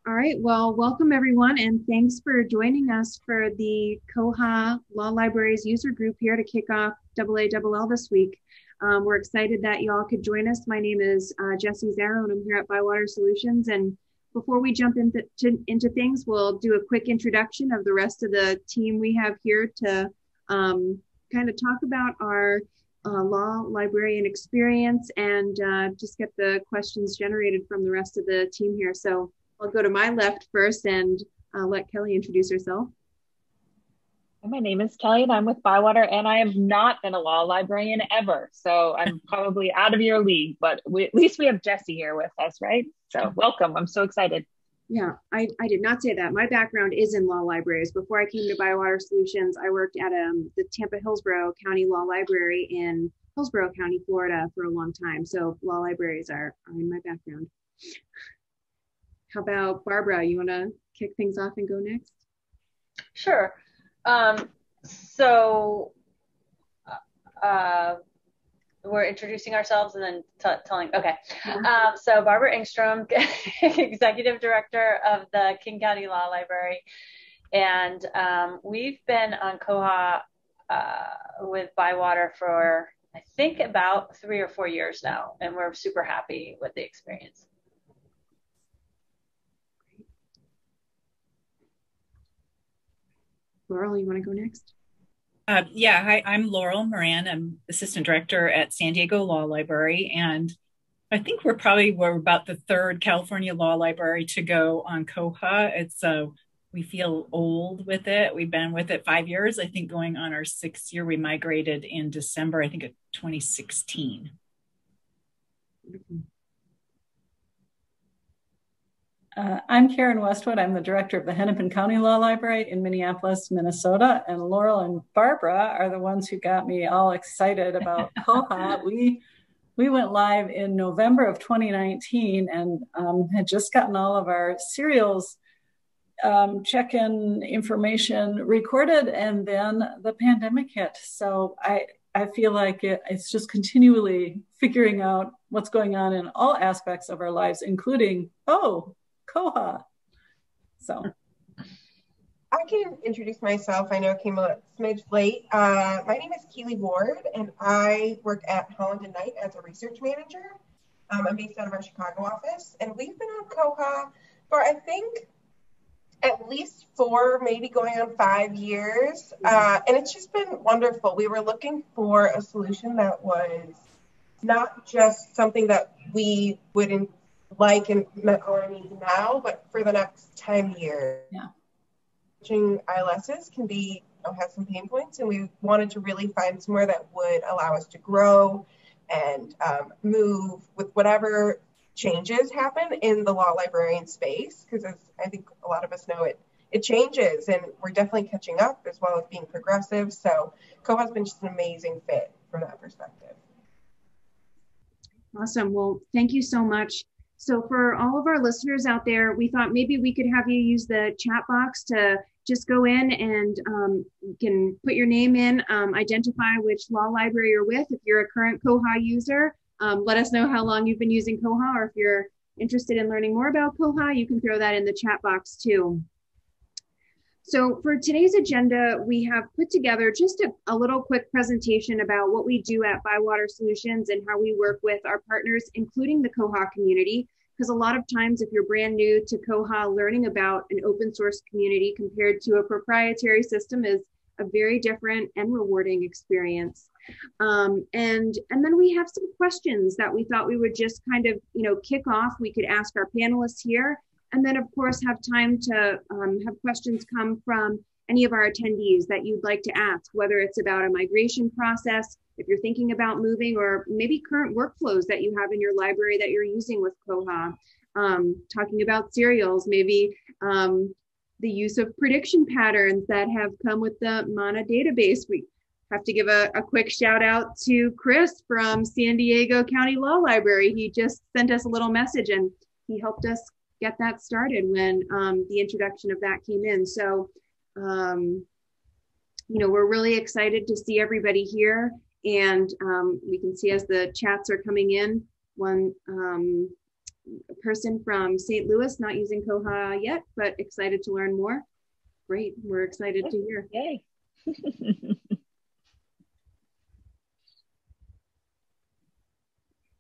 All right, well, welcome everyone, and thanks for joining us for the Koha Law Library's user group here to kick off AALL this week. We're excited that y'all could join us. My name is Jessie Zarrow, and I'm here at ByWater Solutions. And before we jump into things, we'll do a quick introduction of the rest of the team we have here to kind of talk about our law librarian experience and just get the questions generated from the rest of the team here. So I'll go to my left first and let Kelly introduce herself. My name is Kelly and I'm with ByWater, and I have not been a law librarian ever. So I'm probably out of your league, but at least we have Jessie here with us, right? So welcome. I'm so excited. Yeah, I did not say that. My background is in law libraries. Before I came to ByWater Solutions, I worked at the Tampa-Hillsborough County Law Library in Hillsborough County, Florida for a long time. So law libraries are in my background. How about Barbara? You want to kick things off and go next? Sure. We're introducing ourselves and then telling. Okay. So Barbara Engstrom, Executive Director of the King County Law Library. And we've been on Koha with ByWater for, I think, about 3 or 4 years now. And we're super happy with the experience. Laurel, you want to go next? Hi, I'm Laurel Moran. I'm Assistant Director at San Diego Law Library. And I think we're about the third California Law Library to go on Koha. We feel old with it. We've been with it 5 years, I think going on our 6th year. We migrated in December, I think of 2016. I'm Karen Westwood. I'm the director of the Hennepin County Law Library in Minneapolis, Minnesota. And Laurel and Barbara are the ones who got me all excited about Koha. We went live in November of 2019 and had just gotten all of our serials check-in information recorded, and then the pandemic hit. So I feel like it's just continually figuring out what's going on in all aspects of our lives, including, Koha. So I can introduce myself. I know it came a smidge late. My name is Keely Ward, and I work at Holland and Knight as a research manager. I'm based out of our Chicago office, and we've been on Koha for, I think, at least 4, maybe going on 5 years. And it's just been wonderful. We were looking for a solution that was not just something that we would like and or need now, but for the next 10 years. Yeah. ILSs can be have some pain points, and we wanted to really find somewhere that would allow us to grow and move with whatever changes happen in the law librarian space, because as I think a lot of us know, it changes, and we're definitely catching up as well as being progressive. So Koha has been just an amazing fit from that perspective. Awesome. Well, thank you so much. So for all of our listeners out there, we thought maybe we could have you use the chat box to just go in and you can put your name in, identify which law library you're with. If you're a current Koha user, let us know how long you've been using Koha, or if you're interested in learning more about Koha, you can throw that in the chat box too. So for today's agenda, we have put together just a little quick presentation about what we do at ByWater Solutions and how we work with our partners, including the Koha community. Because a lot of times, if you're brand new to Koha, learning about an open source community compared to a proprietary system is a very different and rewarding experience. And then we have some questions that we thought we would just kind of, kick off. We could ask our panelists here, and then of course have time to have questions come from any of our attendees that you'd like to ask, whether it's about a migration process, if you're thinking about moving, or maybe current workflows that you have in your library that you're using with Koha, talking about serials, maybe the use of prediction patterns that have come with the MANA database. We have to give a quick shout out to Chris from San Diego County Law Library. He just sent us a little message and he helped us get that started when the introduction of that came in. So, we're really excited to see everybody here, and we can see as the chats are coming in, one person from St. Louis, not using Koha yet, but excited to learn more. Great, we're excited to hear. Yay.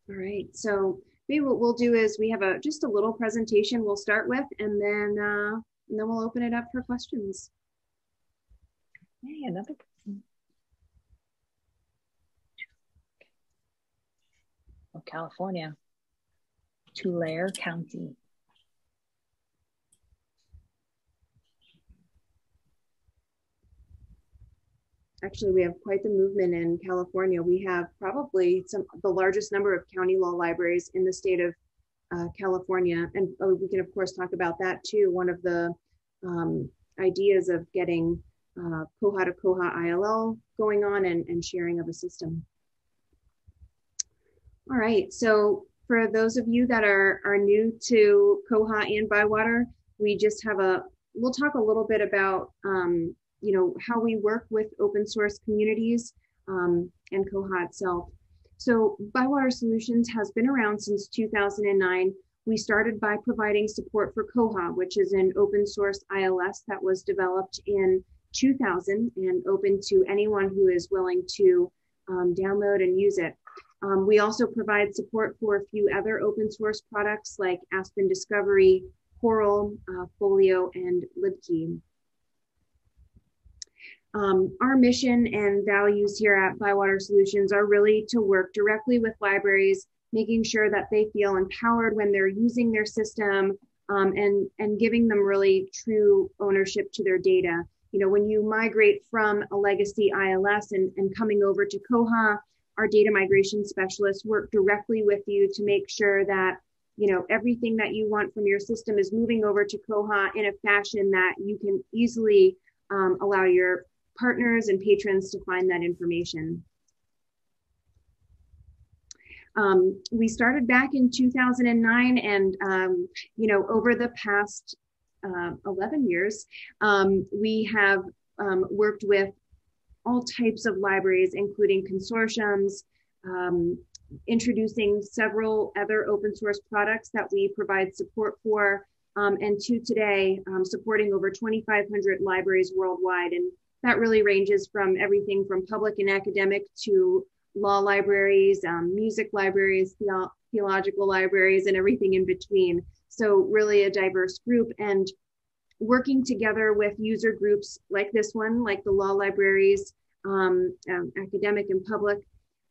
All right, so maybe what we'll do is we have just a little presentation we'll start with, and then we'll open it up for questions. Hey, another person. Oh, California, Tulare County. Actually, we have quite the movement in California. We have probably the largest number of county law libraries in the state of California. And we can, of course, talk about that too. One of the ideas of getting Koha to Koha ILL going on and sharing of a system. All right, so for those of you that are new to Koha and ByWater, we just have we'll talk a little bit about you know, how we work with open source communities and Koha itself. So ByWater Solutions has been around since 2009. We started by providing support for Koha, which is an open source ILS that was developed in 2000 and open to anyone who is willing to download and use it. We also provide support for a few other open source products like Aspen Discovery, Laurel, Folio, and LibKey. Our mission and values here at ByWater Solutions are really to work directly with libraries, making sure that they feel empowered when they're using their system, and giving them really true ownership to their data. You know, when you migrate from a legacy ILS and coming over to Koha, our data migration specialists work directly with you to make sure that, you know, everything that you want from your system is moving over to Koha in a fashion that you can easily allow your partners and patrons to find that information. We started back in 2009, and you know, over the past 11 years, we have worked with all types of libraries, including consortiums, introducing several other open source products that we provide support for, and to today, supporting over 2,500 libraries worldwide. And that really ranges from everything from public and academic to law libraries, music libraries, theological libraries, and everything in between. So really a diverse group, and working together with user groups like this one, like the law libraries, academic and public,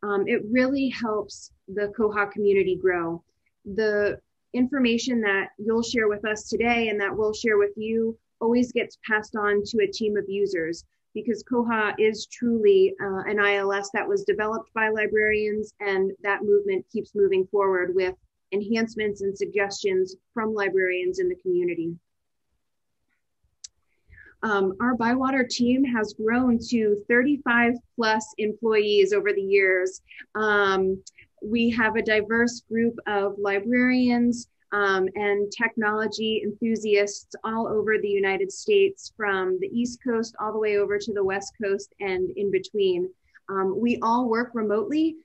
it really helps the Koha community grow. The information that you'll share with us today and that we'll share with you always gets passed on to a team of users, because Koha is truly an ILS that was developed by librarians, and that movement keeps moving forward with enhancements and suggestions from librarians in the community. Our ByWater team has grown to 35 plus employees over the years. We have a diverse group of librarians and technology enthusiasts all over the United States, from the East Coast all the way over to the West Coast and in between. We all work remotely,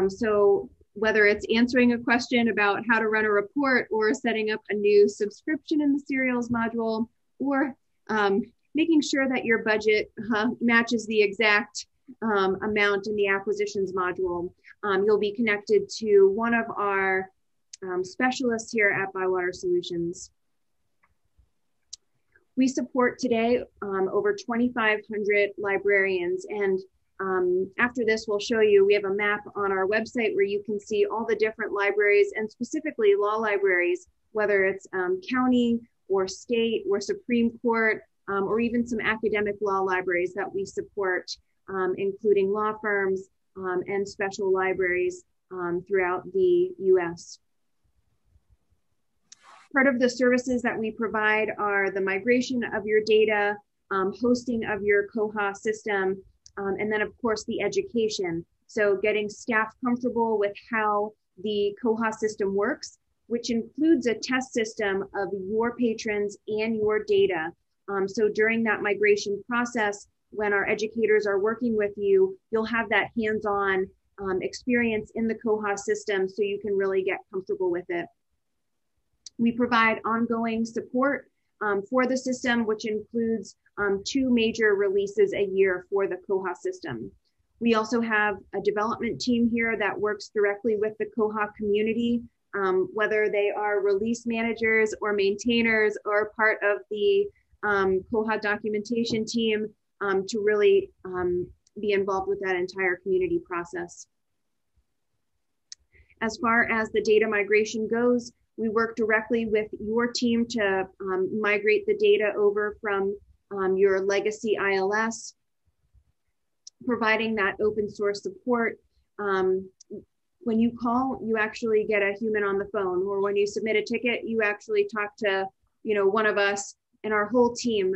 so whether it's answering a question about how to run a report, or setting up a new subscription in the serials module, or making sure that your budget matches the exact amount in the acquisitions module, you'll be connected to one of our specialists here at ByWater Solutions. We support today over 2,500 librarians, and after this we'll show you, we have a map on our website where you can see all the different libraries, and specifically law libraries, whether it's county or state or Supreme Court, or even some academic law libraries that we support, including law firms and special libraries throughout the US. Part of the services that we provide are the migration of your data, hosting of your Koha system, and then of course the education. So getting staff comfortable with how the Koha system works, which includes a test system of your patrons and your data. So during that migration process, when our educators are working with you, you'll have that hands-on experience in the Koha system, so you can really get comfortable with it. We provide ongoing support for the system, which includes 2 major releases a year for the Koha system. We also have a development team here that works directly with the Koha community, whether they are release managers or maintainers or part of the Koha documentation team, to really be involved with that entire community process. As far as the data migration goes, we work directly with your team to migrate the data over from your legacy ILS, providing that open source support. When you call, you actually get a human on the phone, or when you submit a ticket, you actually talk to, one of us, and our whole team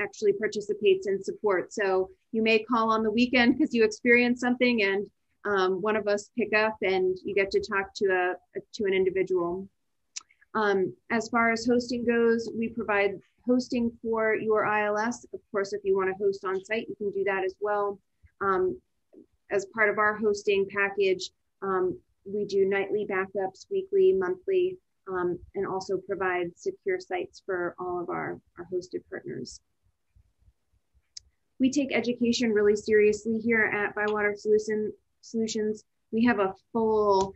actually participates in support. So you may call on the weekend because you experienced something, and one of us pick up, and you get to talk to an individual. As far as hosting goes, we provide hosting for your ILS. Of course, if you want to host on site, you can do that as well. As part of our hosting package, we do nightly backups, weekly, monthly, and also provide secure sites for all of our hosted partners. We take education really seriously here at ByWater Solutions. We have a full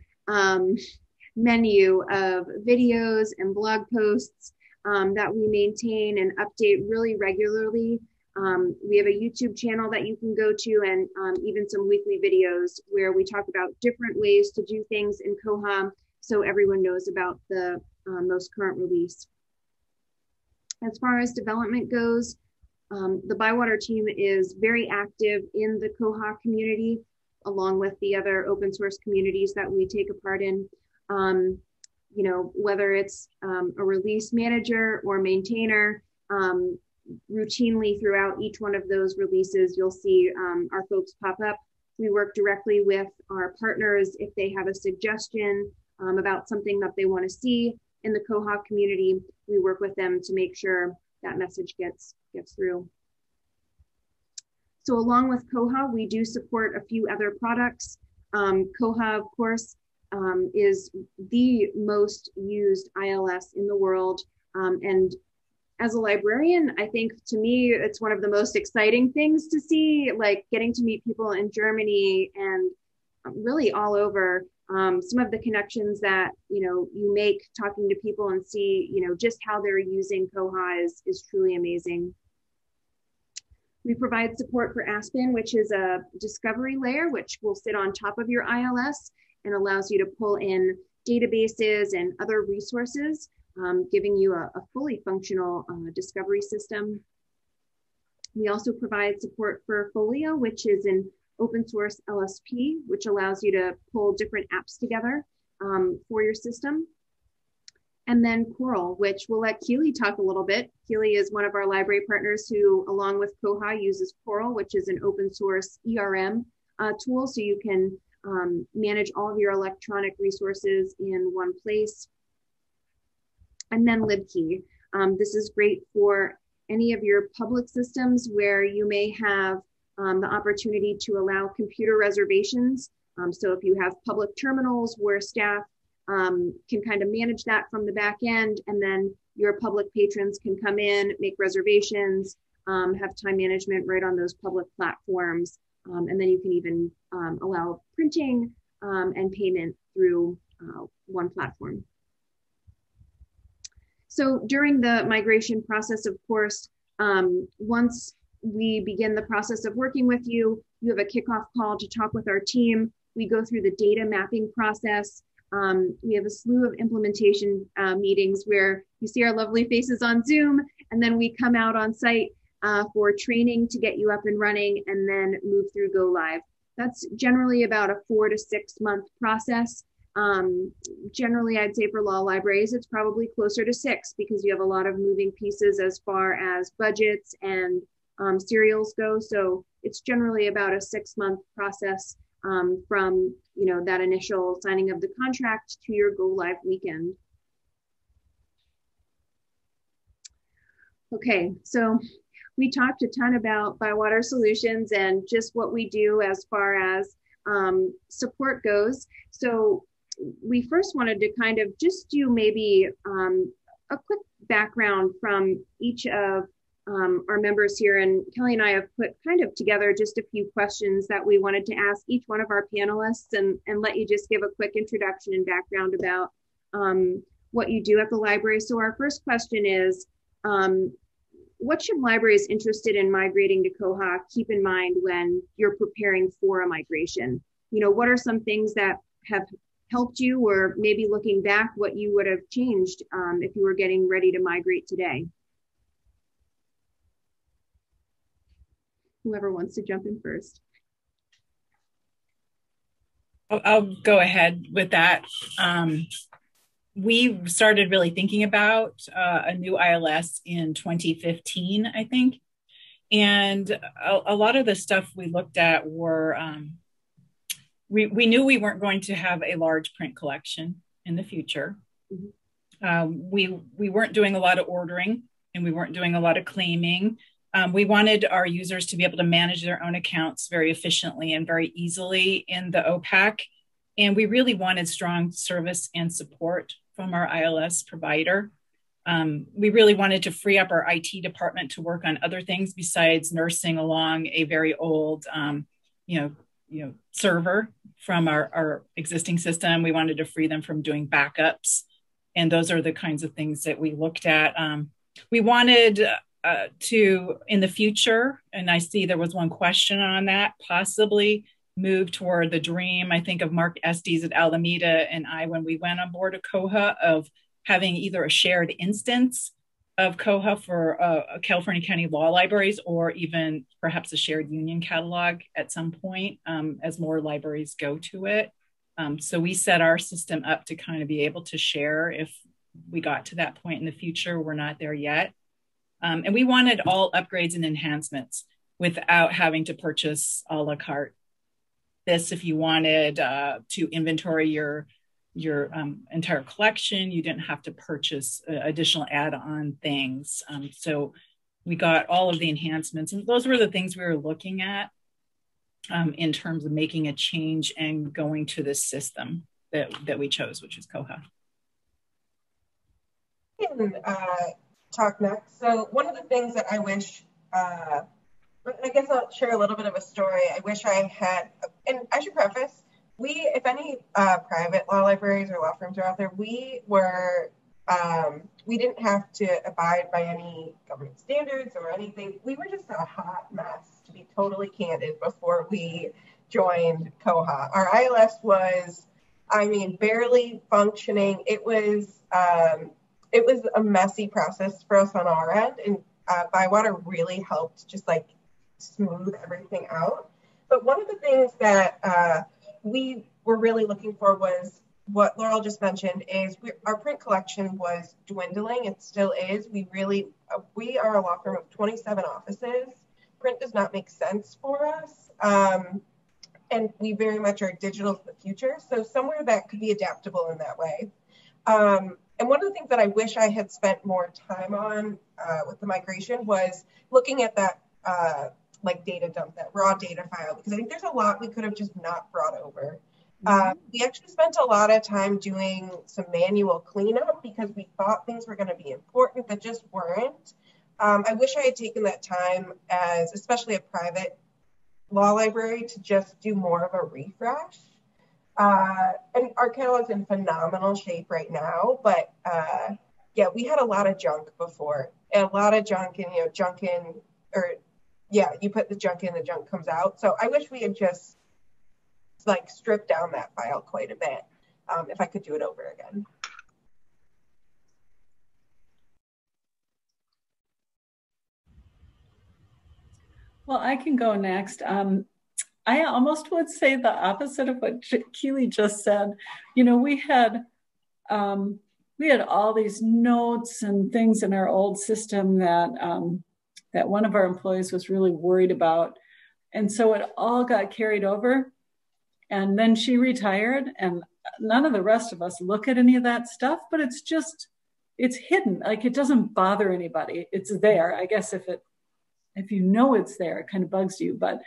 menu of videos and blog posts that we maintain and update really regularly. We have a YouTube channel that you can go to, and even some weekly videos where we talk about different ways to do things in Koha, so everyone knows about the most current release. As far as development goes, the ByWater team is very active in the Koha community, along with the other open source communities that we take a part in. Whether it's a release manager or maintainer, routinely throughout each one of those releases, you'll see our folks pop up. We work directly with our partners if they have a suggestion about something that they want to see in the Koha community. We work with them to make sure that message gets through. So along with Koha, we do support a few other products. Koha, of course, is the most used ILS in the world. And as a librarian, I think to me, it's one of the most exciting things to see, like getting to meet people in Germany and really all over. Some of the connections that, you make talking to people and see, just how they're using Koha is truly amazing. We provide support for Aspen, which is a discovery layer, which will sit on top of your ILS and allows you to pull in databases and other resources, giving you a fully functional discovery system. We also provide support for Folio, which is an open source LSP, which allows you to pull different apps together for your system. And then Coral, which we'll let Keely talk a little bit. Keely is one of our library partners who, along with Koha, uses Coral, which is an open source ERM tool, so you can manage all of your electronic resources in one place. And then LibKey. This is great for any of your public systems where you may have the opportunity to allow computer reservations. So if you have public terminals where staff can kind of manage that from the back end, and then your public patrons can come in, make reservations, have time management right on those public platforms. And then you can even allow printing and payment through one platform. So during the migration process, of course, once we begin the process of working with you, you have a kickoff call to talk with our team. We go through the data mapping process. We have a slew of implementation meetings where you see our lovely faces on Zoom, and then we come out on site for training to get you up and running, and then move through go live. That's generally about a 4 to 6 month process. Generally, I'd say for law libraries, it's probably closer to 6 because you have a lot of moving pieces as far as budgets and serials go. So it's generally about a 6 month process from that initial signing of the contract to your go live weekend. Okay, so we talked a ton about ByWater Solutions and just what we do as far as support goes. So we first wanted to kind of just do maybe a quick background from each of our members here. And Kelly and I have put kind of together just a few questions that we wanted to ask each one of our panelists and let you just give a quick introduction and background about what you do at the library. So our first question is, what should libraries interested in migrating to Koha keep in mind when you're preparing for a migration? You know, what are some things that have helped you, or maybe looking back, what you would have changed if you were getting ready to migrate today? Whoever wants to jump in first. I'll go ahead with that. We started really thinking about a new ILS in 2015, I think. And a lot of the stuff we looked at were, we knew we weren't going to have a large print collection in the future. We weren't doing a lot of ordering, and we weren't doing a lot of claiming. We wanted our users to be able to manage their own accounts very efficiently and very easily in the OPAC. And we really wanted strong service and support from our ILS provider. We really wanted to free up our IT department to work on other things besides nursing along a very old, server from our existing system. We wanted to free them from doing backups. And those are the kinds of things that we looked at. We wanted to, in the future, and I see there was one question on that, possibly move toward the dream, I think, of Mark Estes at Alameda and I, when we went on board of Koha, of having either a shared instance of Koha for California County Law Libraries, or even perhaps a shared union catalog at some point as more libraries go to it. So we set our system up to kind of be able to share if we got to that point in the future. We're not there yet. And we wanted all upgrades and enhancements without having to purchase a la carte. This, if you wanted to inventory your entire collection, you didn't have to purchase additional add-on things. So we got all of the enhancements, and those were the things we were looking at in terms of making a change and going to this system that we chose, which is Koha. Talk next. So one of the things that I wish, I guess I'll share a little bit of a story. I wish I had, and I should preface, if any private law libraries or law firms are out there, we didn't have to abide by any government standards or anything. We were just a hot mess, to be totally candid, before we joined Koha. Our ILS was, barely functioning. It was a messy process for us on our end, and ByWater really helped just like smooth everything out. But one of the things that we were really looking for was what Laurel just mentioned, is our print collection was dwindling. It still is. We are a law firm of 27 offices. Print does not make sense for us. And we very much are digital for the future. So somewhere that could be adaptable in that way. And one of the things that I wish I had spent more time on with the migration was looking at that data dump, that raw data file, because I think there's a lot we could have just not brought over. We actually spent a lot of time doing some manual cleanup because we thought things were going to be important that just weren't. I wish I had taken that time, as especially a private law library, to just do more of a refresh. And our catalog's in phenomenal shape right now, but we had a lot of junk before, and a lot of junk, and you put the junk in, the junk comes out. So I wish we had just stripped down that file quite a bit, if I could do it over again. Well, I can go next. I almost would say the opposite of what Keely just said. You know, we had all these notes and things in our old system that one of our employees was really worried about. And so it all got carried over. And then she retired, and none of the rest of us look at any of that stuff, but it's hidden. Like, it doesn't bother anybody. It's there. I guess if you know it's there, it kind of bugs you, but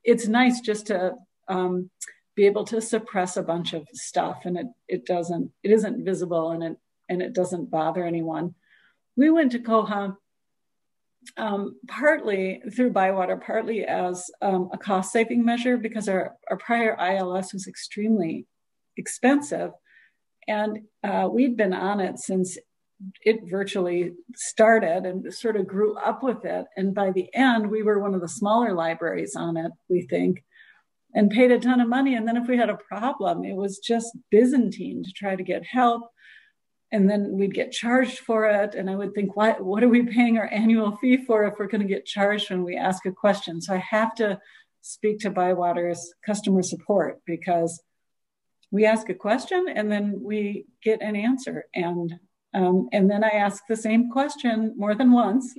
it's nice just to be able to suppress a bunch of stuff, and it isn't visible, and it doesn't bother anyone. We went to Koha partly through ByWater, partly as a cost-saving measure, because our prior ILS was extremely expensive, and we'd been on it since it virtually started and sort of grew up with it. And by the end, we were one of the smaller libraries on it, we think, and paid a ton of money. And then if we had a problem, it was just Byzantine to try to get help. And then we'd get charged for it. And I would think, what are we paying our annual fee for if we're going to get charged when we ask a question? So I have to speak to ByWater's customer support, because we ask a question and then we get an answer. And then I ask the same question more than once.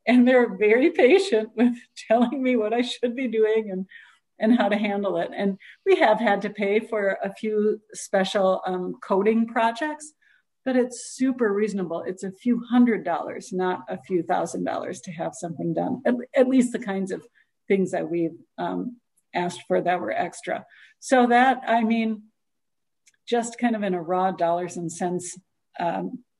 And they're very patient with telling me what I should be doing and how to handle it. And we have had to pay for a few special coding projects, but it's super reasonable. It's a few $100s, not a few $1,000s to have something done, at least the kinds of things that we've asked for that were extra. So that, I mean, just kind of in a raw dollars and cents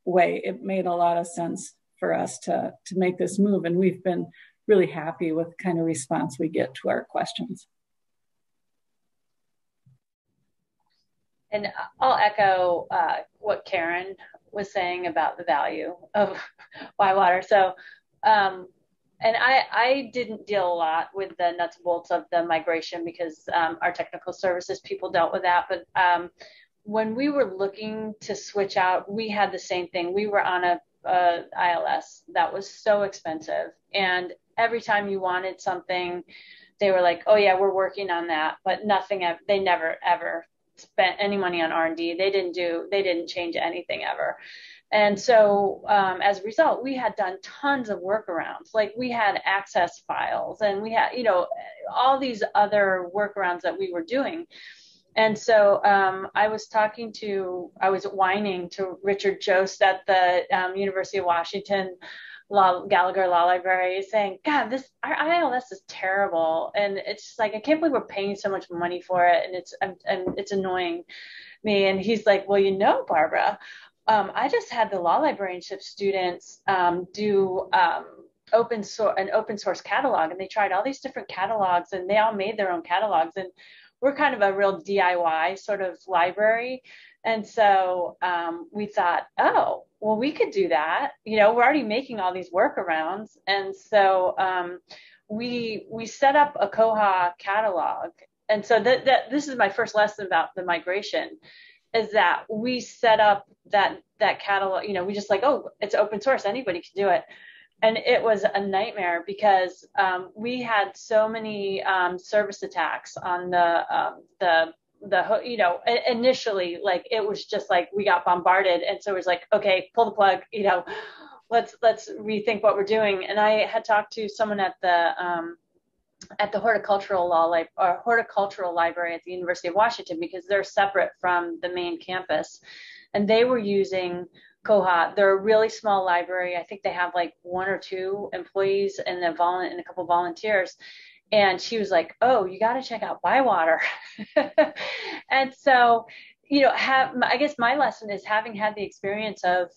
way, it made a lot of sense for us to make this move. And we've been really happy with the kind of response we get to our questions. And I'll echo what Karen was saying about the value of ByWater. So, and I didn't deal a lot with the nuts and bolts of the migration, because our technical services people dealt with that. But when we were looking to switch out, we had the same thing. We were on a ILS that was so expensive, and every time you wanted something, they were like, "Oh yeah, we're working on that," but nothing. They never ever spent any money on R&D. They didn't change anything ever. And so as a result, we had done tons of workarounds. Like we had access files, and we had, all these other workarounds that we were doing. And so I was whining to Richard Jost at the University of Washington Gallagher Law Library, saying, "God, our ILS is terrible, and it's just like, I can't believe we're paying so much money for it, and it's annoying me." And he's like, "Well, Barbara, I just had the law librarianship students do an open source catalog, and they tried all these different catalogs, and they all made their own catalogs, and we're kind of a real DIY sort of library." And so we thought, oh, well, we could do that. We're already making all these workarounds. And so we set up a Koha catalog. And so this is my first lesson about the migration, is that we set up that catalog. We just like, oh, it's open source, anybody can do it. And it was a nightmare, because we had so many service attacks on initially, like, it was just like we got bombarded. And so it was like, okay, pull the plug, let's rethink what we're doing. And I had talked to someone at the horticultural library at the University of Washington, because they're separate from the main campus, and they were using Koha. They're a really small library. I think they have like 1 or 2 employees and a couple volunteers. And she was like, "Oh, you got to check out ByWater." And so, I guess my lesson is, having had the experience of,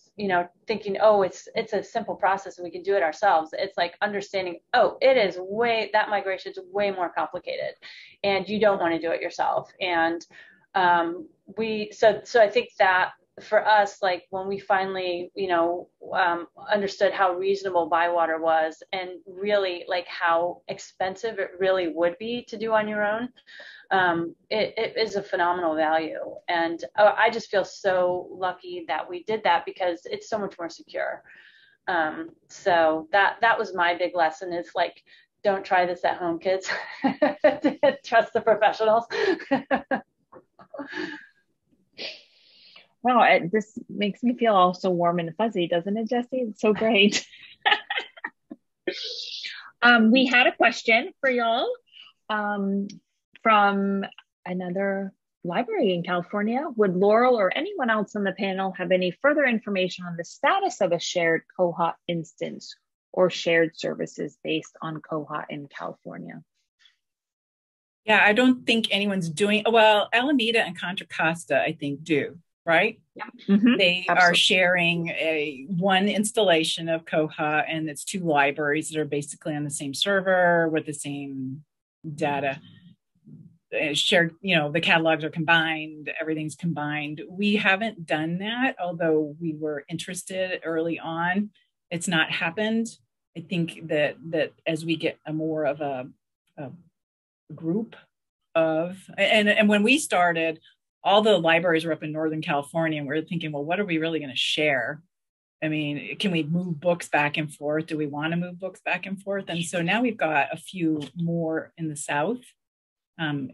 thinking, oh, it's a simple process and we can do it ourselves. It's like understanding, oh, that migration is way more complicated, and you don't want to do it yourself. And so I think that for us, like when we finally, understood how reasonable ByWater was, and really like how expensive it really would be to do on your own, it is a phenomenal value. And I just feel so lucky that we did that, because it's so much more secure. So that was my big lesson, is like, don't try this at home, kids. Trust the professionals. Wow, this makes me feel all so warm and fuzzy, doesn't it, Jessie? It's so great. We had a question for y'all from another library in California. Would Laurel or anyone else on the panel have any further information on the status of a shared Koha instance or shared services based on Koha in California? Yeah, I don't think anyone's doing, well, Alameda and Contra Costa, I think, do, right? Yeah. Mm-hmm. They Absolutely. are sharing one installation of Koha, and it's two libraries that are basically on the same server with the same data. Shared, the catalogs are combined, everything's combined. We haven't done that, although we were interested early on. It's not happened. I think that as we get a more of a group of, and when we started, all the libraries were up in Northern California, and we were thinking, well, what are we really going to share? I mean, can we move books back and forth? Do we want to move books back and forth? And so now we've got a few more in the South.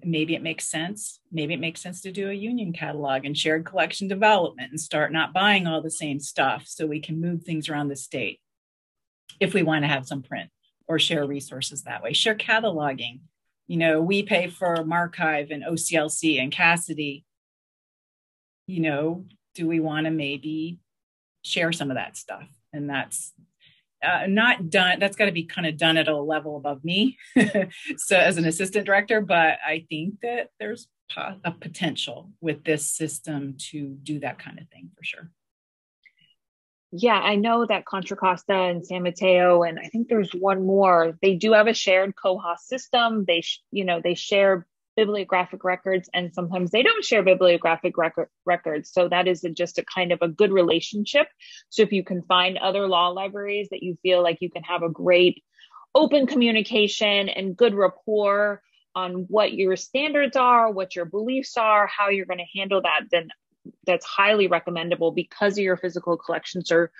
Maybe it makes sense. Maybe it makes sense to do a union catalog and shared collection development and start not buying all the same stuff so we can move things around the state if we want to have some print or share resources that way. Share cataloging. We pay for Marchive and OCLC and Cassidy. Do we want to maybe share some of that stuff? And that's not done. That's got to be kind of done at a level above me. So as an assistant director, but I think that there's a potential with this system to do that kind of thing for sure. Yeah, I know that Contra Costa and San Mateo, and I think there's one more. They do have a shared Koha system. They share bibliographic records, and sometimes they don't share bibliographic records. So that is just a kind of a good relationship. So if you can find other law libraries that you feel like you can have a great open communication and good rapport on what your standards are, what your beliefs are, how you're going to handle that, then that's highly recommendable because your physical collections are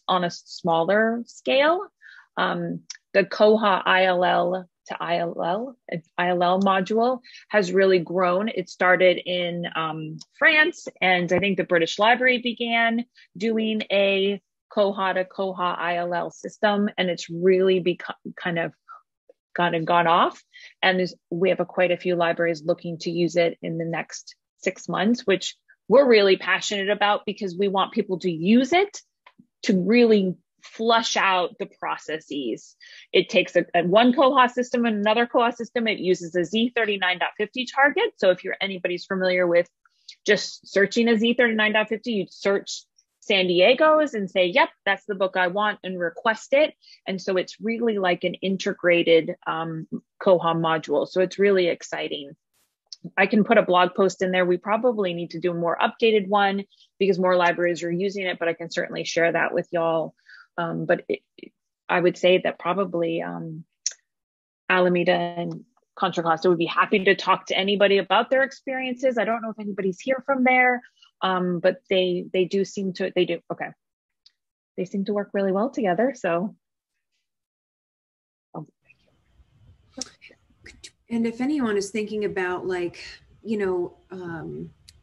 on a smaller scale. The Koha ILL to ILL module has really grown. It started in France, and I think the British Library began doing a Koha to Koha ILL system, and it's really become kind of gone off. And we have quite a few libraries looking to use it in the next 6 months, which we're really passionate about because we want people to use it to really flush out the processes. It takes a one Koha system and another Koha system. It uses a Z39.50 target. So if anybody's familiar with just searching a Z39.50, you'd search San Diego's and say, yep, that's the book I want, and request it. And so it's really like an integrated Koha module. So it's really exciting. I can put a blog post in there. We probably need to do a more updated one because more libraries are using it, but I can certainly share that with y'all. But I would say that probably Alameda and Contra Costa would be happy to talk to anybody about their experiences. I don't know if anybody's here from there, but they seem to work really well together. So. And if anyone is thinking about when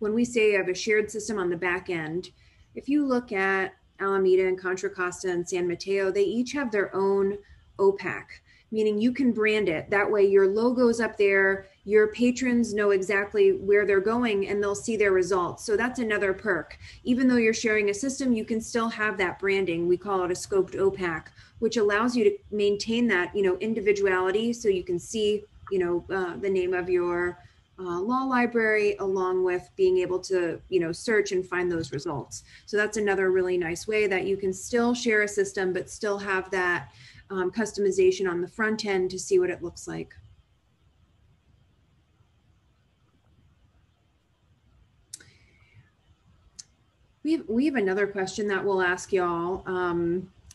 we say you have a shared system on the back end, if you look at Alameda and Contra Costa and San Mateo, they each have their own OPAC, meaning you can brand it. That way your logo's up there, your patrons know exactly where they're going and they'll see their results. So that's another perk. Even though you're sharing a system, you can still have that branding. We call it a scoped OPAC, which allows you to maintain that, individuality. So you can see the name of your law library, along with being able to, search and find those results. So that's another really nice way that you can still share a system, but still have that customization on the front end to see what it looks like. We have another question that we'll ask y'all,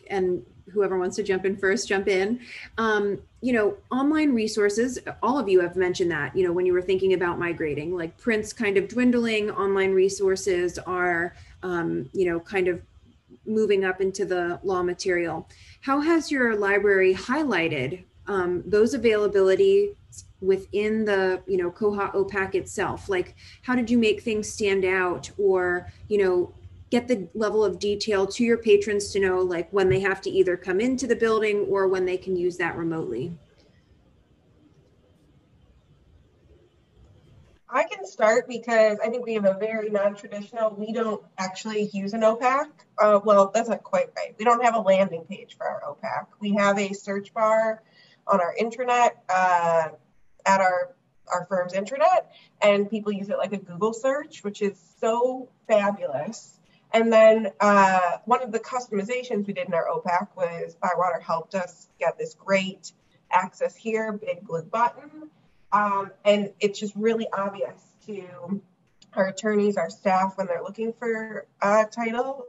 and whoever wants to jump in first, jump in. Online resources, all of you have mentioned that, when you were thinking about migrating, like print's kind of dwindling, online resources are, kind of moving up into the law material. How has your library highlighted those availability within the, Koha OPAC itself? Like, how did you make things stand out, or, get the level of detail to your patrons to know, like, when they have to either come into the building or when they can use that remotely? I can start because I think we have a very non-traditional, we don't actually use an OPAC. Well, that's not quite right. We don't have a landing page for our OPAC. We have a search bar on our intranet at our our firm's intranet, and people use it like a Google search, which is so fabulous. And then one of the customizations we did in our OPAC was ByWater helped us get this great access here, big blue button. And it's just really obvious to our attorneys, our staff, when they're looking for a title,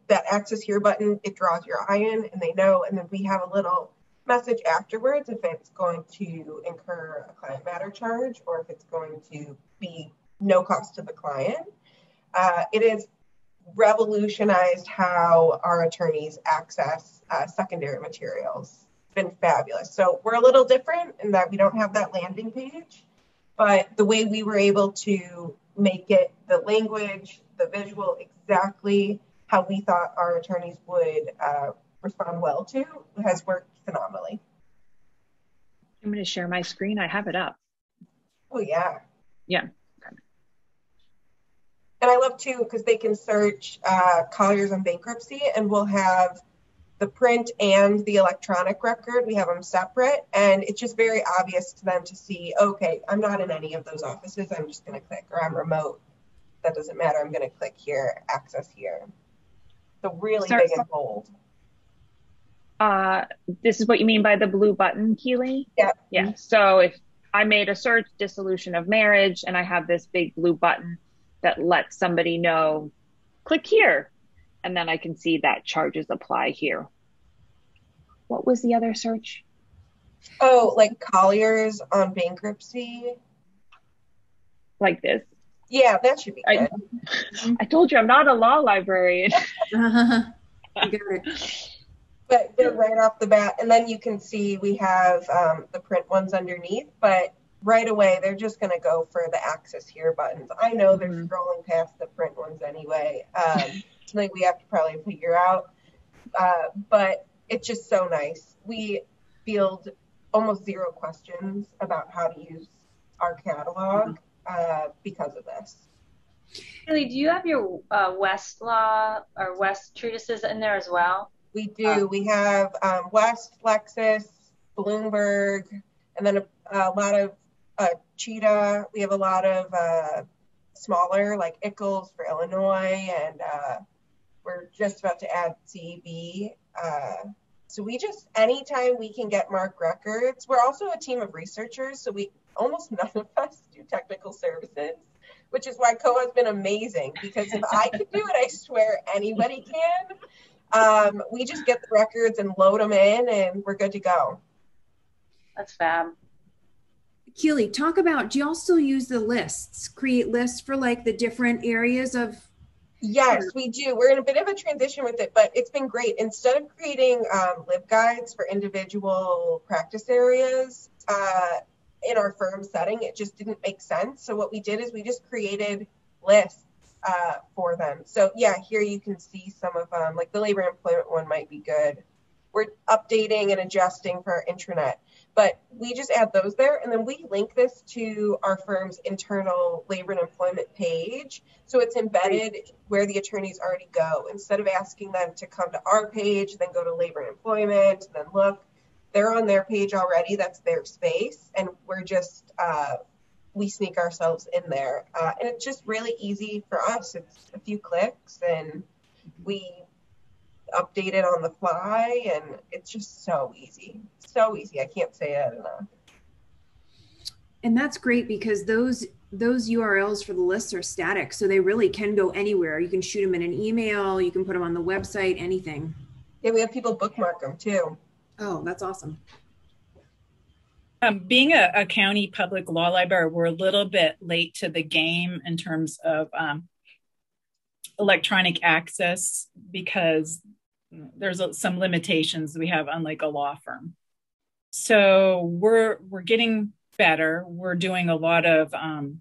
that access here button, it draws your eye in and they know. And then we have a little message afterwards if it's going to incur a client matter charge or if it's going to be no cost to the client. It has revolutionized how our attorneys access secondary materials. It's been fabulous. So we're a little different in that we don't have that landing page, but the way we were able to make it, the language, the visual, exactly how we thought our attorneys would respond well to has worked phenomenally. I'm going to share my screen. I have it up. Oh, yeah. Yeah. And I love, too, because they can search Colliers on bankruptcy, and we'll have the print and the electronic record. We have them separate, and it's just very obvious to them to see, okay, I'm not in any of those offices. I'm just going to click, or I'm remote. That doesn't matter. I'm going to click here, access here. So really big and bold. This is what you mean by the blue button, Keely? Yeah. Yeah. So if I made a search, dissolution of marriage, and I have this big blue button that lets somebody know, click here. And then I can see that charges apply here. What was the other search? Oh, like Colliers on bankruptcy. Like this? Yeah, that should be good. I told you I'm not a law librarian. You got it. But right off the bat, and then you can see we have the print ones underneath, but right away, they're just going to go for the access here buttons. I know they're scrolling past the print ones anyway. Something we have to probably figure out, but it's just so nice. We field almost zero questions about how to use our catalog because of this. Keely, do you have your West law or West treatises in there as well? We do. We have West, Lexis, Bloomberg, and then a lot of Cheetah. We have a lot of smaller, like Ickles for Illinois, and we're just about to add CB. So we just, anytime we can get MARC records, we're also a team of researchers, so we almost none of us do technical services, which is why Koha has been amazing, because if I could do it, I swear anybody can. We just get the records and load them in, and we're good to go. That's fab. Keely, talk about, do y'all still use the lists, create lists for like the different areas of? Yes, we do. We're in a bit of a transition with it, but it's been great. Instead of creating LibGuides for individual practice areas in our firm setting, it just didn't make sense. So what we did is we just created lists for them. So yeah, here you can see some of them, like the labor and employment one might be good. We're updating and adjusting for our intranet, but we just add those there. And then we link this to our firm's internal labor and employment page. So it's embedded where the attorneys already go. Instead of asking them to come to our page, then go to labor and employment, then look, they're on their page already. That's their space. And we're just, we sneak ourselves in there. And it's just really easy for us. It's a few clicks and we update it on the fly, and it's just so easy. So easy. I can't say that enough. And that's great because those URLs for the lists are static, so they really can go anywhere. You can shoot them in an email, you can put them on the website, anything. Yeah, we have people bookmark them too. Oh, that's awesome. Being a county public law library, we're a little bit late to the game in terms of electronic access because there's some limitations we have, unlike a law firm. So we're getting better. We're doing a lot of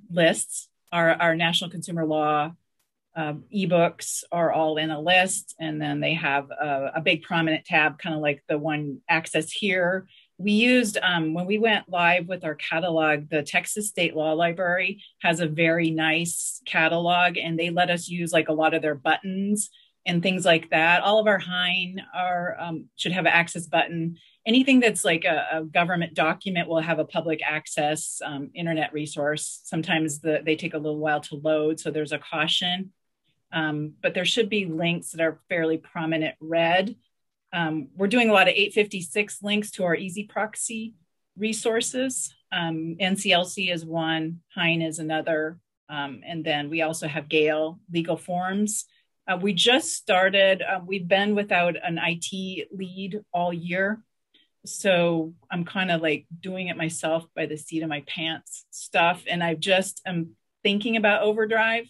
lists. Our National Consumer Law ebooks are all in a list, and then they have a big prominent tab, kind of like the one access here. We used, when we went live with our catalog, the Texas State Law Library has a very nice catalog, and they let us use like a lot of their buttons and things like that. All of our Hein should have an access button. Anything that's like a government document will have a public access internet resource. Sometimes they take a little while to load, so there's a caution. But there should be links that are fairly prominent red. We're doing a lot of 856 links to our easy proxy resources. NCLC is one, Hein is another. And then we also have Gale legal forms. We just started, we've been without an IT lead all year. So I'm kind of like doing it myself by the seat of my pants stuff. And I'm thinking about Overdrive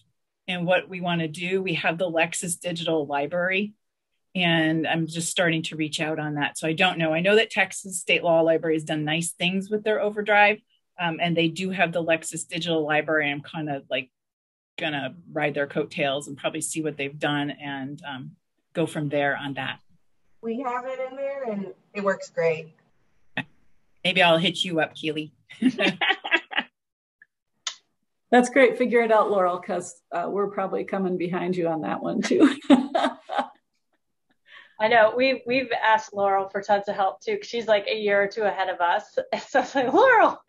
and what we want to do. We have the Lexis Digital Library, and I'm just starting to reach out on that. So I don't know. I know that Texas State Law Library has done nice things with their Overdrive, and they do have the Lexis Digital Library. I'm kind of like gonna ride their coattails and probably see what they've done and go from there on that. We have it in there and it works great. Maybe I'll hit you up, Keely. That's great. Figure it out, Laurel, because we're probably coming behind you on that one too. I know we've asked Laurel for tons of help too, because she's like a year or two ahead of us. So it's like, Laurel,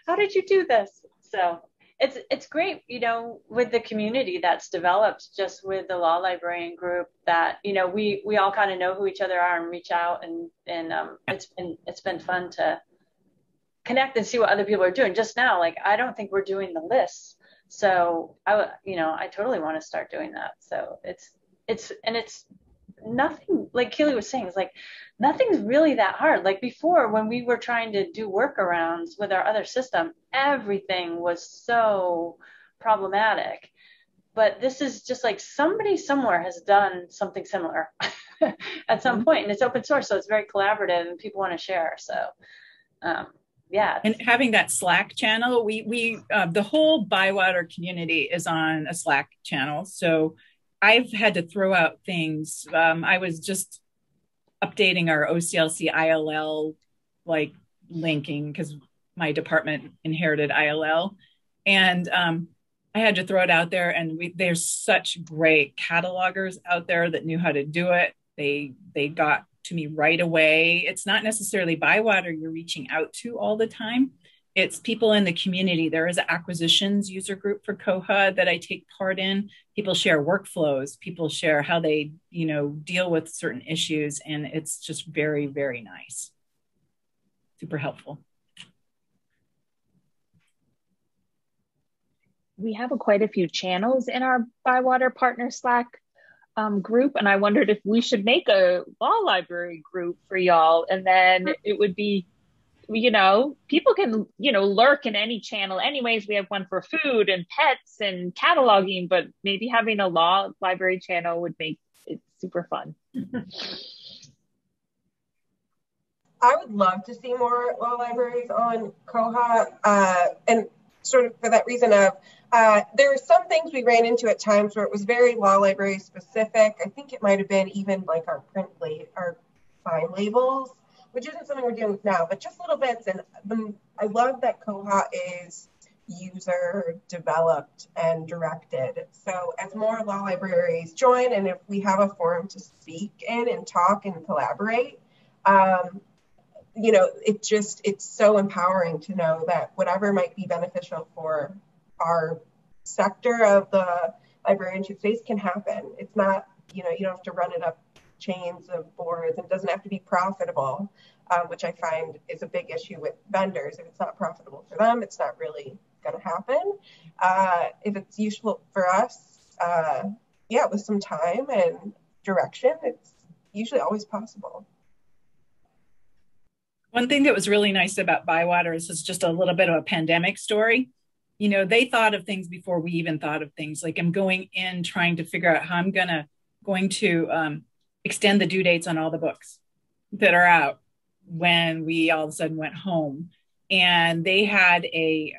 how did you do this? So it's great, you know, with the community that's developed just with the law librarian group, that, you know, we all kind of know who each other are and reach out, and it's been fun to connect and see what other people are doing. Just now, like, I don't think we're doing the lists, so I totally want to start doing that. So it's nothing, like Keely was saying, it's like nothing's really that hard. Like before, when we were trying to do workarounds with our other system, everything was so problematic. But this is just like somebody somewhere has done something similar at some point, and it's open source, so it's very collaborative and people want to share. So yeah. And having that Slack channel, we the whole ByWater community is on a Slack channel. So I've had to throw out things. I was just updating our OCLC ILL like linking, because my department inherited ILL, and I had to throw it out there. And there's such great catalogers out there that knew how to do it. They got to me right away. It's not necessarily ByWater you're reaching out to all the time. It's people in the community. There is an acquisitions user group for Koha that I take part in. People share workflows. People share how they, deal with certain issues. And it's just very, very nice. Super helpful. We have quite a few channels in our ByWater partner Slack group, and I wondered if we should make a law library group for y'all, and then it would be, people can, lurk in any channel anyways. We have one for food and pets and cataloging, but maybe having a law library channel would make it super fun. I would love to see more law libraries on Koha, and sort of for that reason of, there are some things we ran into at times where it was very law library specific. I think it might have been even like our our fine labels, which isn't something we're dealing with now, but just little bits. And I love that Koha is user developed and directed. So as more law libraries join, and if we have a forum to speak in and talk and collaborate, it's so empowering to know that whatever might be beneficial for our sector of the librarianship space can happen. It's not, you don't have to run it up chains of boards. It doesn't have to be profitable, which I find is a big issue with vendors. If it's not profitable for them, it's not really going to happen. If it's useful for us, with some time and direction, it's usually always possible. One thing that was really nice about ByWater is it's just a little bit of a pandemic story. They thought of things before we even thought of things. Like I'm going in trying to figure out how I'm going to extend the due dates on all the books that are out when we all of a sudden went home. And they had a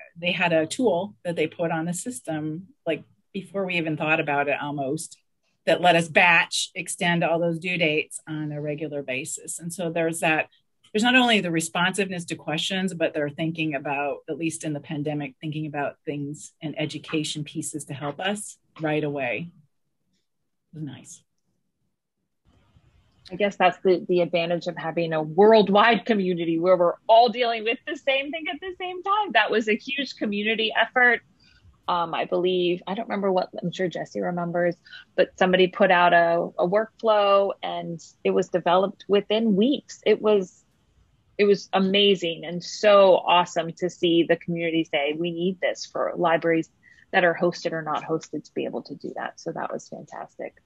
tool that they put on the system, like before we even thought about it almost, that let us batch extend all those due dates on a regular basis. And so there's not only the responsiveness to questions, but they're thinking about, at least in the pandemic, thinking about things and education pieces to help us right away. It was nice. I guess that's the advantage of having a worldwide community where we're all dealing with the same thing at the same time. That was a huge community effort. I believe, I don't remember what, I'm sure Jesse remembers, but somebody put out a workflow and it was developed within weeks. It was amazing and so awesome to see the community say, we need this for libraries that are hosted or not hosted to be able to do that. So that was fantastic.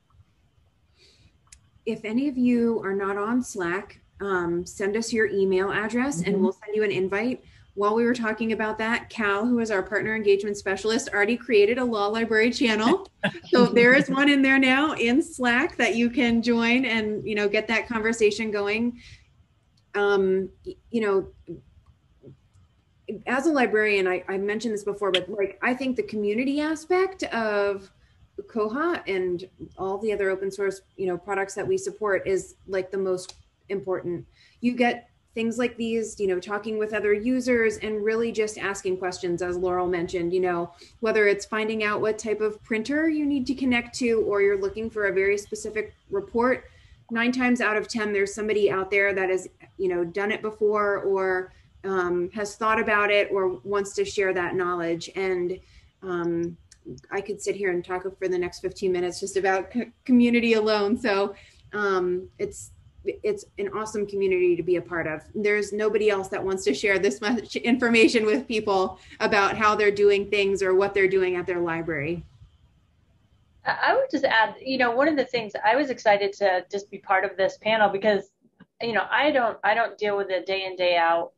If any of you are not on Slack, send us your email address and we'll send you an invite. While we were talking about that, Cal, who is our partner engagement specialist, already created a law library channel. So there is one in there now in Slack that you can join and, you know, get that conversation going. You know, as a librarian, I mentioned this before, but like, I think the community aspect of Koha and all the other open source, you know, products that we support is like the most important. You get things like these, you know, talking with other users and really just asking questions, as Laurel mentioned, you know, whether it's finding out what type of printer you need to connect to, or you're looking for a very specific report. 9 times out of 10, there's somebody out there that has, you know, done it before or has thought about it or wants to share that knowledge. And I could sit here and talk for the next 15 minutes just about community alone. So it's an awesome community to be a part of. There's nobody else that wants to share this much information with people about how they're doing things or what they're doing at their library. I would just add, you know, one of the things I was excited to just be part of this panel because, you know, I don't deal with the day in, day out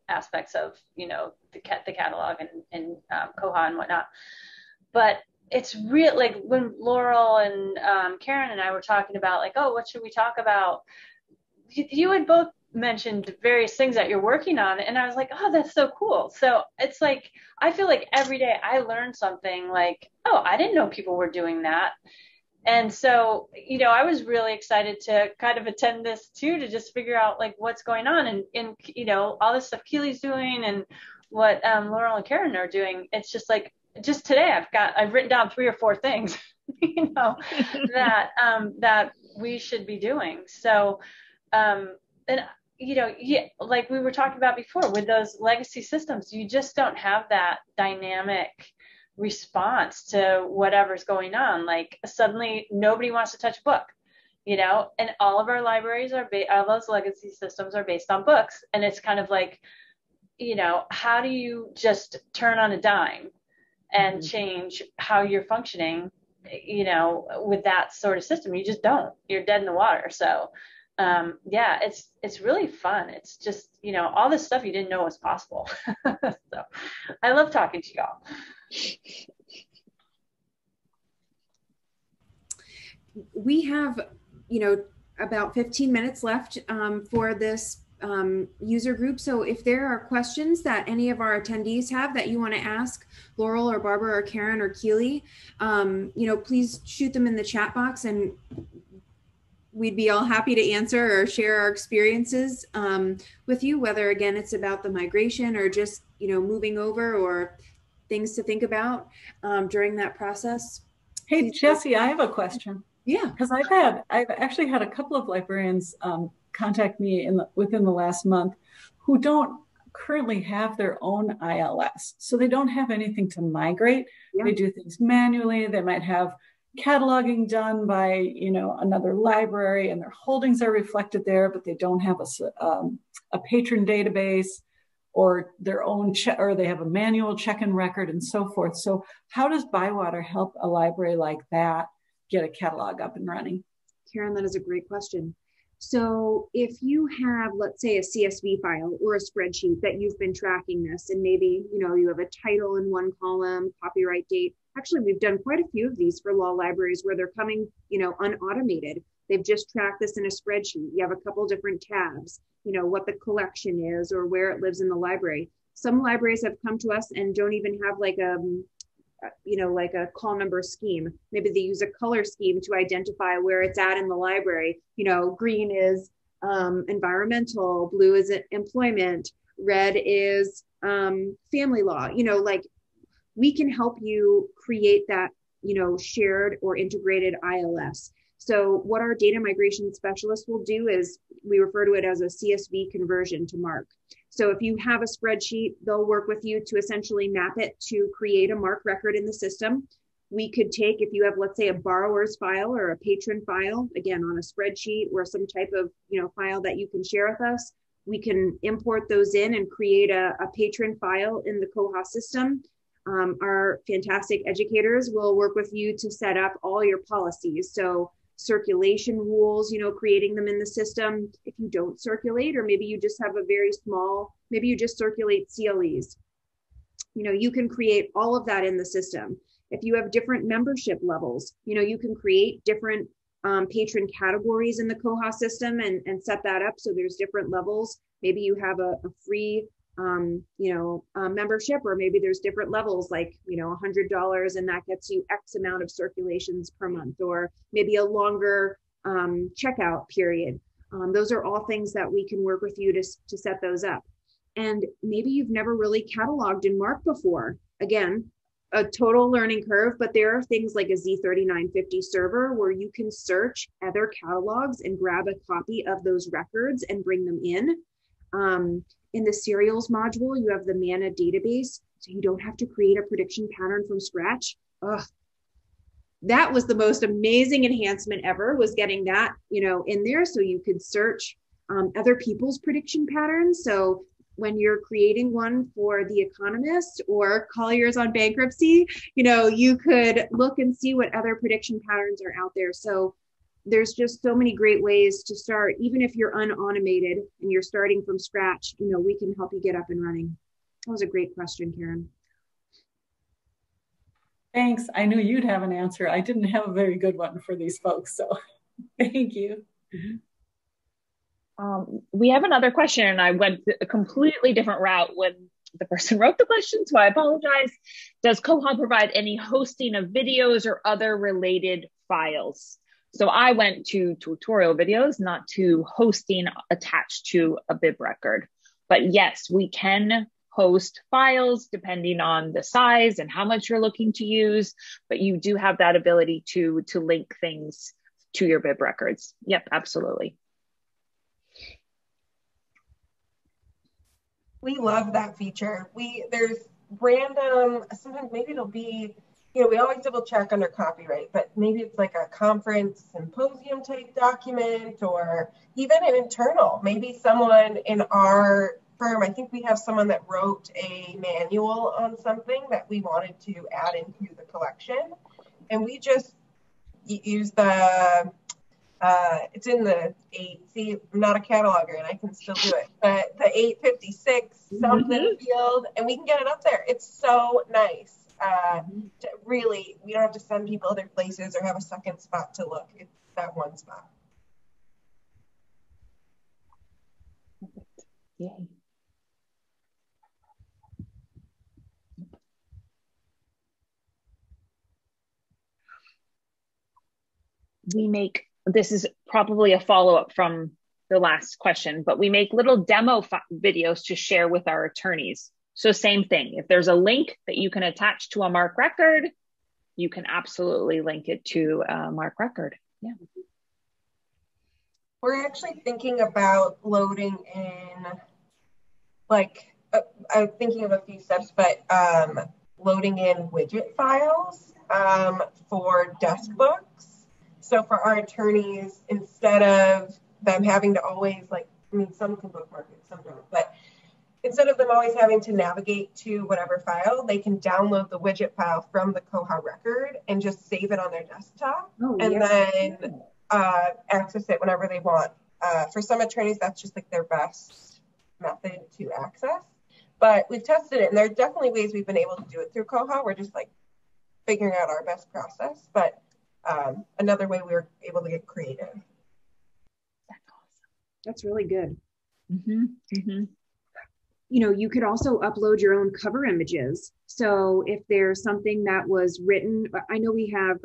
aspects of, you know, the catalog and Koha and whatnot. But it's real, like when Laurel and Karen and I were talking about like, oh, what should we talk about? You had both mentioned various things that you're working on. And I was like, oh, that's so cool. So it's like, I feel like every day I learn something like, oh, I didn't know people were doing that. And so, you know, I was really excited to kind of attend this too, to just figure out like what's going on and you know, all this stuff Keely's doing and what Laurel and Karen are doing. It's just like, just today I've written down 3 or 4 things, you know, that we should be doing. So, and you know, like we were talking about before with those legacy systems, you just don't have that dynamic response to whatever's going on. Like suddenly nobody wants to touch a book, you know, and all of our libraries all those legacy systems are based on books. And it's kind of like, you know, how do you just turn on a dime and change how you're functioning, you know, with that sort of system? You just don't. You're dead in the water. So, yeah, it's really fun. It's just, you know, all this stuff you didn't know was possible. So I love talking to y'all. We have, you know, about 15 minutes left for this user group. So if there are questions that any of our attendees have that you want to ask Laurel or Barbara or Karen or Keely, you know, please shoot them in the chat box and we'd be all happy to answer or share our experiences with you, whether again, it's about the migration or just, you know, moving over or things to think about during that process. Hey, Jesse, I have a question. Yeah. Because I've actually had a couple of librarians contact me within the last month who don't currently have their own ILS. So they don't have anything to migrate. Yeah. They do things manually. They might have cataloging done by, you know, another library and their holdings are reflected there, but they don't have a patron database or their own or they have a manual check-in record and so forth. So how does ByWater help a library like that get a catalog up and running? Karen, that is a great question. So if you have, let's say, a CSV file or a spreadsheet that you've been tracking this, and maybe, you know, you have a title in one column, copyright date. Actually, we've done quite a few of these for law libraries where they're coming, you know, unautomated. They've just tracked this in a spreadsheet. You have a couple different tabs, you know, what the collection is or where it lives in the library. Some libraries have come to us and don't even have like a, you know, like a call number scheme. Maybe they use a color scheme to identify where it's at in the library. You know, green is environmental, blue is employment, red is family law. You know, like we can help you create that, you know, shared or integrated ILS. So what our data migration specialists will do is we refer to it as a CSV conversion to MARC. So if you have a spreadsheet, they'll work with you to essentially map it to create a MARC record in the system. We could take, if you have, let's say, a borrower's file or a patron file, again, on a spreadsheet or some type of, file that you can share with us, we can import those in and create a patron file in the Koha system. Our fantastic educators will work with you to set up all your policies. So circulation rules, creating them in the system. If you don't circulate, or maybe you just have a very small, maybe you just circulate CLEs, you can create all of that in the system. If you have different membership levels, you can create different patron categories in the Koha system and set that up. So there's different levels. Maybe you have a free membership, or maybe there's different levels, like, $100, and that gets you X amount of circulations per month, or maybe a longer checkout period. Those are all things that we can work with you to set those up. And maybe you've never really cataloged in MARC before. Again, a total learning curve, but there are things like a Z3950 server where you can search other catalogs and grab a copy of those records and bring them in. In the serials module, you have the MANA database, so you don't have to create a prediction pattern from scratch. Ugh. That was the most amazing enhancement ever, was getting that, in there, so you could search other people's prediction patterns. So when you're creating one for The Economist or Collier's on bankruptcy, you could look and see what other prediction patterns are out there. So there's just so many great ways to start. Even if you're unautomated and you're starting from scratch, we can help you get up and running. That was a great question, Karen. Thanks. I knew you'd have an answer. I didn't have a very good one for these folks, so thank you. We have another question, and I went a completely different route when the person wrote the question, so I apologize. Does Koha provide any hosting of videos or other related files? So I went to tutorial videos, not to hosting attached to a bib record. But yes, we can host files depending on the size and how much you're looking to use, but you do have that ability to link things to your bib records. Yep, absolutely. We love that feature. There's random, sometimes maybe it'll be, we always double check under copyright, but maybe it's like a conference symposium type document, or even an internal, maybe someone in our firm, I think we have someone that wrote a manual on something that we wanted to add into the collection. And we just use the, it's in the 8, see, I'm not a cataloger and I can still do it, but the 856 something field, and we can get it up there. It's so nice. Really, we don't have to send people other places or have a second spot to look. It's that one spot. Yay. We make, this is probably a follow-up from the last question, but we make little demo videos to share with our attorneys. So same thing, if there's a link that you can attach to a MARC record, you can absolutely link it to a MARC record. Yeah. We're actually thinking about loading in, like, I'm thinking of a few steps, but loading in widget files for desk books. So for our attorneys, instead of them having to always, like, I mean, some can bookmark it, some don't, but instead of them always having to navigate to whatever file, they can download the widget file from the Koha record and just save it on their desktop, then access it whenever they want. For some attorneys, that's just like their best method to access. But we've tested it, and there are definitely ways we've been able to do it through Koha. We're just like figuring out our best process. But another way we were able to get creative. That's awesome. That's really good. Mm-hmm. You could also upload your own cover images. So if there's something that was written, I know we have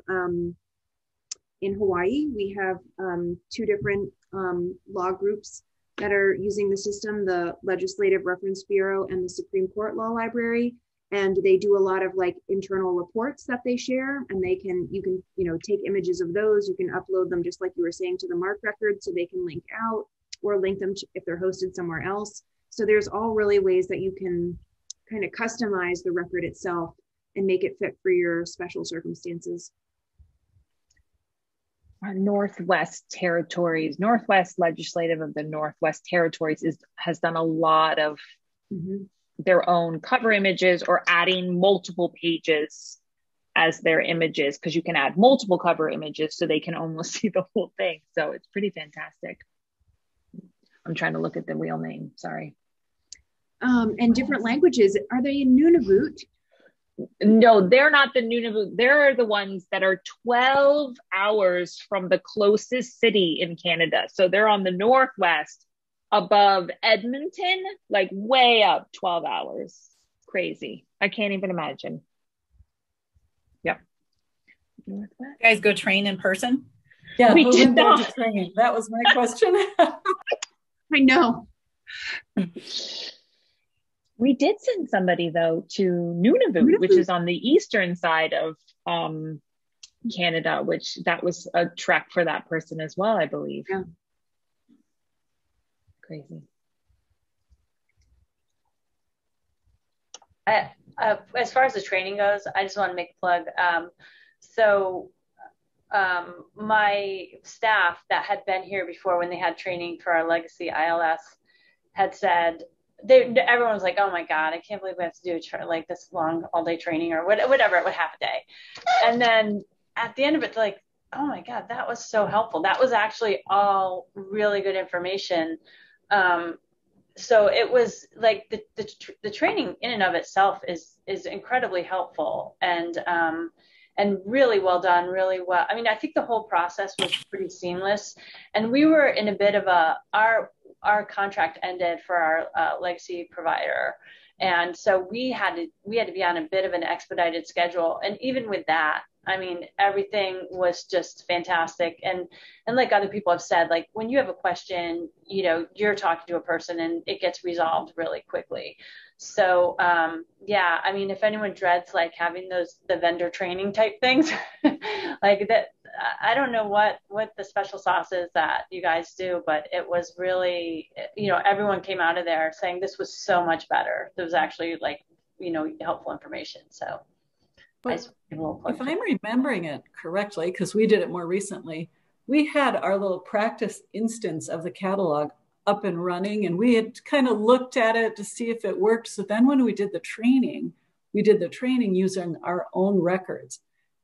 in Hawaii, we have 2 different law groups that are using the system, the Legislative Reference Bureau and the Supreme Court Law Library. and they do a lot of like internal reports that they share, and you can take images of those. You can upload them, just like you were saying, to the MARC record, so they can link out or link them if they're hosted somewhere else. So there's all really ways that you can kind of customize the record itself and make it fit for your special circumstances. Our Northwest Legislative of the Northwest Territories has done a lot of their own cover images, or adding multiple pages as their images, because you can add multiple cover images so they can almost see the whole thing. So it's pretty fantastic. I'm trying to look at the real name, sorry. And different languages. Are they in Nunavut? No, they're not the Nunavut. They're the ones that are 12 hours from the closest city in Canada. So they're on the Northwest above Edmonton, like way up 12 hours. Crazy. I can't even imagine. Yep. Northwest. You guys go train in person? Yeah, we did not. Train. That was my question. I know. We did send somebody though to Nunavut, which is on the eastern side of Canada, which that was a trek for that person as well, I believe. Yeah. Crazy. As far as the training goes, I just want to make a plug. My staff that had been here before when they had training for our legacy ILS had said, everyone was like, oh my God, I can't believe we have to do like this long all day training or whatever, it would half a day. And then at the end of it, like, oh my God, that was so helpful. That was actually all really good information. So it was like the training in and of itself is incredibly helpful and really well done, really well. I mean, I think the whole process was pretty seamless, and we were in a bit of our contract ended for our legacy provider. And so we had to be on a bit of an expedited schedule. And even with that, I mean, everything was just fantastic. And like other people have said, like when you have a question, you're talking to a person and it gets resolved really quickly. So, yeah, I mean, if anyone dreads like having the vendor training type things like that, I don't know what the special sauce is that you guys do, but it was really, everyone came out of there saying this was so much better. There was actually like, helpful information. So if I'm remembering it correctly, because we did it more recently, we had our little practice instance of the catalog up and running, and we had kind of looked at it to see if it worked. So then when we did the training using our own records.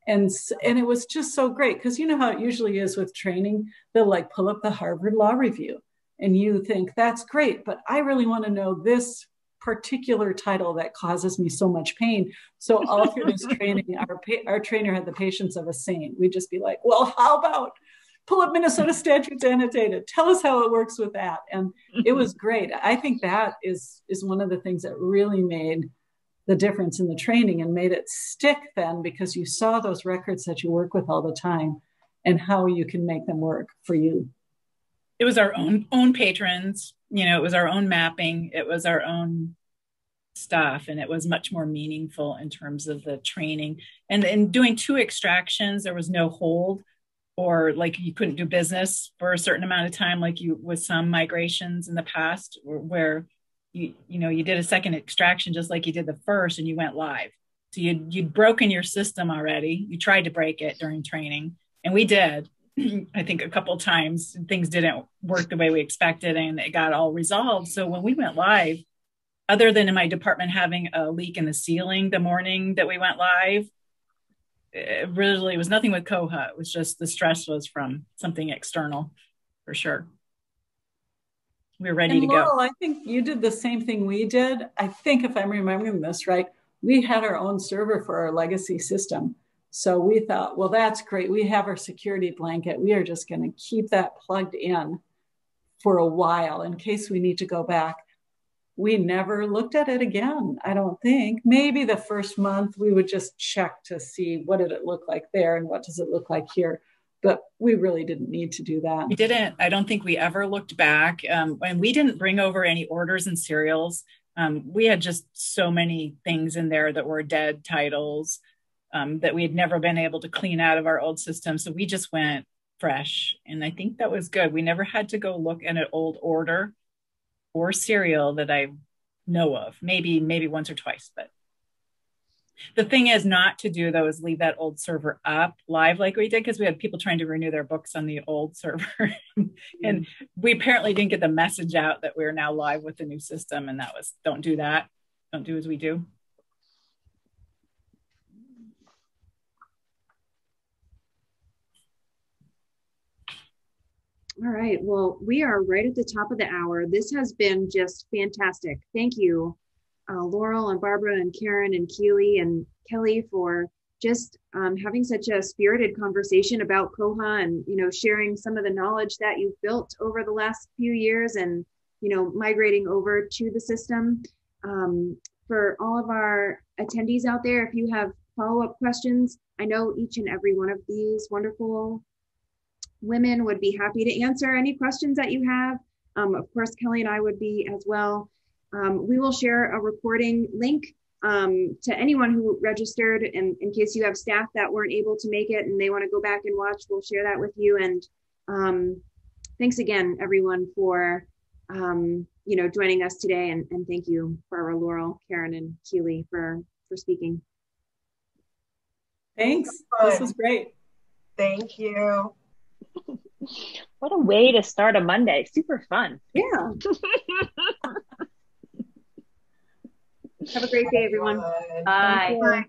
And it was just so great, because you know how it usually is with training, they'll like pull up the Harvard Law Review and you think that's great, but I really want to know this particular title that causes me so much pain. So all through this training, our trainer had the patience of a saint. We'd just be like, well, how about pull up Minnesota statutes annotated, tell us how it works with that. And it was great. I think that is one of the things that really made the difference in the training and made it stick then, because you saw those records that you work with all the time and how you can make them work for you. It was our own patrons, it was our own mapping, it was our own stuff, and it was much more meaningful in terms of the training. And in doing 2 extractions, there was no hold, or like you couldn't do business for a certain amount of time, like you with some migrations in the past where you did a second extraction just like you did the first and you went live. So you'd broken your system already. You tried to break it during training, and we did. I think a couple of times things didn't work the way we expected, and it got all resolved. So when we went live, other than in my department having a leak in the ceiling the morning that we went live, it really was nothing with Koha. It was just the stress was from something external, for sure. We were ready to Laurel, go. I think you did the same thing we did. I think if I'm remembering this right, we had our own server for our legacy system. So we thought, well, that's great. We have our security blanket. We are just going to keep that plugged in for a while in case we need to go back. We never looked at it again, I don't think. Maybe the first month we would just check to see what did it look like there and what does it look like here. But we really didn't need to do that. We didn't. I don't think we ever looked back. And we didn't bring over any orders and serials. We had just so many things in there that were dead titles that we had never been able to clean out of our old system. So we just went fresh. And I think that was good. We never had to go look at an old order or serial that I know of, maybe once or twice. But the thing is not to do, though, is leave that old server up live like we did, because we had people trying to renew their books on the old server. And we apparently didn't get the message out that we're now live with the new system. And that was, don't do that. Don't do as we do. All right. Well, we are right at the top of the hour. This has been just fantastic. Thank you, Laurel and Barbara and Karen and Keely and Kelly, for just having such a spirited conversation about Koha and, sharing some of the knowledge that you've built over the last few years and, migrating over to the system. For all of our attendees out there, if you have follow-up questions, I know each and every one of these wonderful women would be happy to answer any questions that you have. Of course, Kelly and I would be as well. We will share a recording link to anyone who registered, and in case you have staff that weren't able to make it and they want to go back and watch, we'll share that with you. And thanks again, everyone, for joining us today. And thank you, Barbara, Laurel, Karen, and Keely for speaking. Thanks. This was great. Thank you. What a way to start a Monday. Super fun. Yeah. Have a great day, everyone. Bye. Bye.